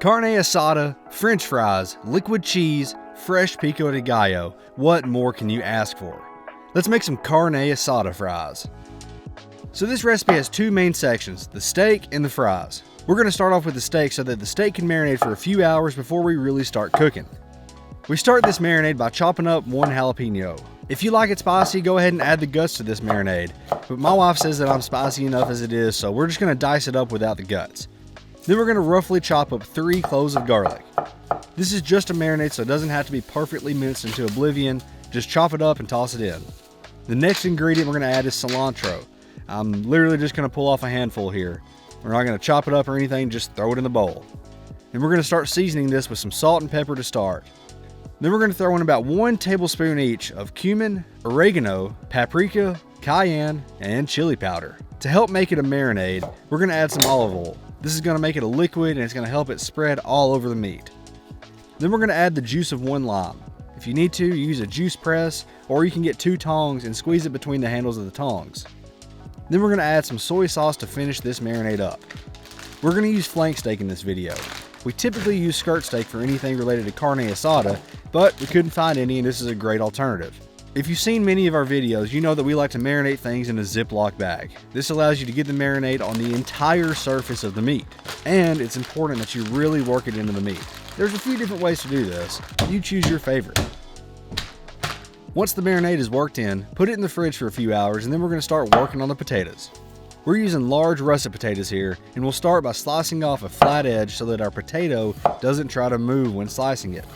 Carne asada, french fries, liquid cheese, fresh pico de gallo. What more can you ask for? Let's make some carne asada fries. So this recipe has two main sections, the steak and the fries. We're going to start off with the steak so that the steak can marinate for a few hours before we really start cooking. We start this marinade by chopping up one jalapeno. If you like it spicy, go ahead and add the guts to this marinade. But my wife says that I'm spicy enough as it is, so we're just going to dice it up without the guts. Then we're going to roughly chop up 3 cloves of garlic. This is just a marinade, so it doesn't have to be perfectly minced into oblivion. Just chop it up and toss it in. The next ingredient we're going to add is cilantro. I'm literally just going to pull off a handful here. We're not going to chop it up or anything, just throw it in the bowl. And we're going to start seasoning this with some salt and pepper to start. Then we're going to throw in about 1 tablespoon each of cumin, oregano, paprika, cayenne, and chili powder. To help make it a marinade, we're going to add some olive oil. This is going to make it a liquid and it's going to help it spread all over the meat. Then we're going to add the juice of 1 lime. If you need to, use a juice press, or you can get 2 tongs and squeeze it between the handles of the tongs. Then we're going to add some soy sauce to finish this marinade up. We're going to use flank steak in this video. We typically use skirt steak for anything related to carne asada, but we couldn't find any and this is a great alternative. If you've seen many of our videos, you know that we like to marinate things in a Ziploc bag. This allows you to get the marinade on the entire surface of the meat, and it's important that you really work it into the meat. There's a few different ways to do this. You choose your favorite. Once the marinade is worked in, put it in the fridge for a few hours, and then we're going to start working on the potatoes. We're using large russet potatoes here, and we'll start by slicing off a flat edge so that our potato doesn't try to move when slicing it.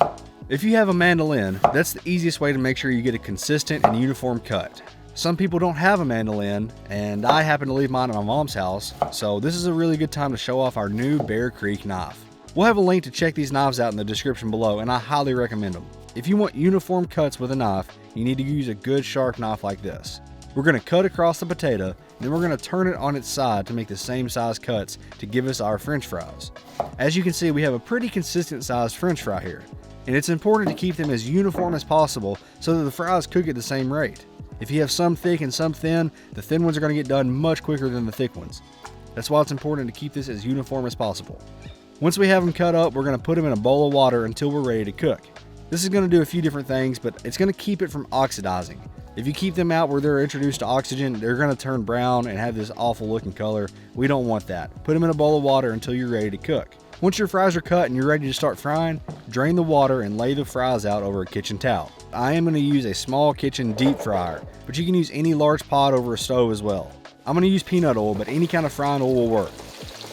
If you have a mandolin, that's the easiest way to make sure you get a consistent and uniform cut. Some people don't have a mandolin, and I happen to leave mine at my mom's house, so this is a really good time to show off our new Bear Creek knife. We'll have a link to check these knives out in the description below, and I highly recommend them. If you want uniform cuts with a knife, you need to use a good sharp knife like this. We're going to cut across the potato, then we're going to turn it on its side to make the same size cuts to give us our french fries. As you can see, we have a pretty consistent sized french fry here, and it's important to keep them as uniform as possible so that the fries cook at the same rate. If you have some thick and some thin, the thin ones are going to get done much quicker than the thick ones. That's why it's important to keep this as uniform as possible. Once we have them cut up, we're going to put them in a bowl of water until we're ready to cook. This is going to do a few different things, but it's going to keep it from oxidizing. If you keep them out where they're introduced to oxygen, they're going to turn brown and have this awful looking color. We don't want that. Put them in a bowl of water until you're ready to cook. Once your fries are cut and you're ready to start frying, drain the water and lay the fries out over a kitchen towel. I am going to use a small kitchen deep fryer, but you can use any large pot over a stove as well. I'm going to use peanut oil, but any kind of frying oil will work.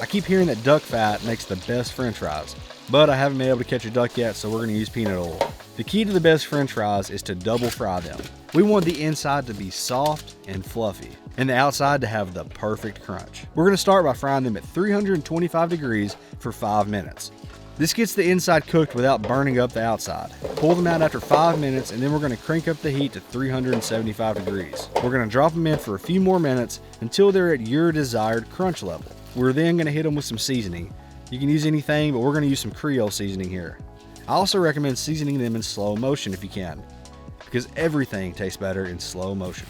I keep hearing that duck fat makes the best french fries, but I haven't been able to catch a duck yet, so we're going to use peanut oil. The key to the best french fries is to double fry them. We want the inside to be soft and fluffy, and the outside to have the perfect crunch. We're going to start by frying them at 325 degrees for 5 minutes. This gets the inside cooked without burning up the outside. Pull them out after 5 minutes, and then we're going to crank up the heat to 375 degrees. We're going to drop them in for a few more minutes until they're at your desired crunch level. We're then going to hit them with some seasoning. You can use anything, but we're going to use some Creole seasoning here. I also recommend seasoning them in slow motion if you can, because everything tastes better in slow motion.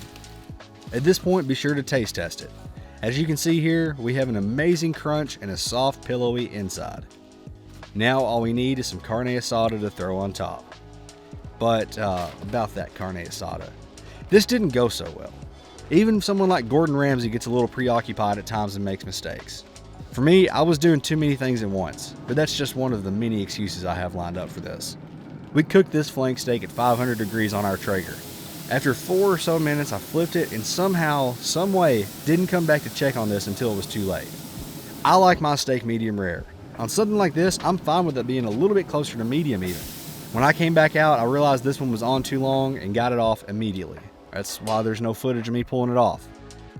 At this point, be sure to taste test it. As you can see here, we have an amazing crunch and a soft, pillowy inside. Now all we need is some carne asada to throw on top. But about that carne asada, this didn't go so well. Even someone like Gordon Ramsay gets a little preoccupied at times and makes mistakes. For me, I was doing too many things at once, but that's just one of the many excuses I have lined up for this. We cooked this flank steak at 500 degrees on our Traeger. After 4 or so minutes, I flipped it and somehow, some way, didn't come back to check on this until it was too late. I like my steak medium rare. On something like this, I'm fine with it being a little bit closer to medium even. When I came back out, I realized this one was on too long and got it off immediately. That's why there's no footage of me pulling it off.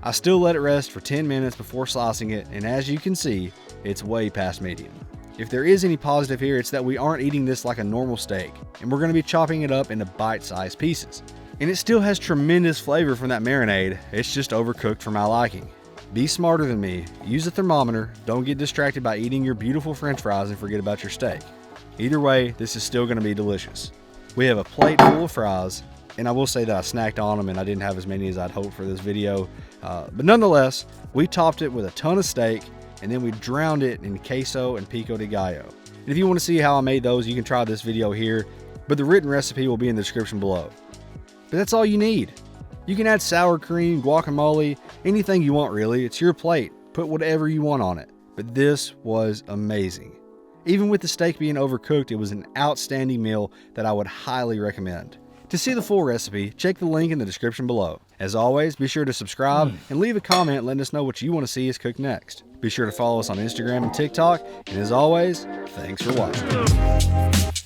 I still let it rest for 10 minutes before slicing it, and as you can see, it's way past medium. If there is any positive here, it's that we aren't eating this like a normal steak, and we're going to be chopping it up into bite-sized pieces. And it still has tremendous flavor from that marinade, it's just overcooked for my liking. Be smarter than me, use a thermometer, don't get distracted by eating your beautiful french fries and forget about your steak. Either way, this is still going to be delicious. We have a plate full of fries, and I will say that I snacked on them and I didn't have as many as I'd hoped for this video. But nonetheless, we topped it with a ton of steak, and then we drowned it in queso and pico de gallo. And if you want to see how I made those, you can try this video here, but the written recipe will be in the description below. But that's all you need. You can add sour cream, guacamole, anything you want really. It's your plate. Put whatever you want on it. But this was amazing. Even with the steak being overcooked, it was an outstanding meal that I would highly recommend. To see the full recipe, check the link in the description below. As always, be sure to subscribe and leave a comment letting us know what you want to see us cook next. Be sure to follow us on Instagram and TikTok, and as always, thanks for watching.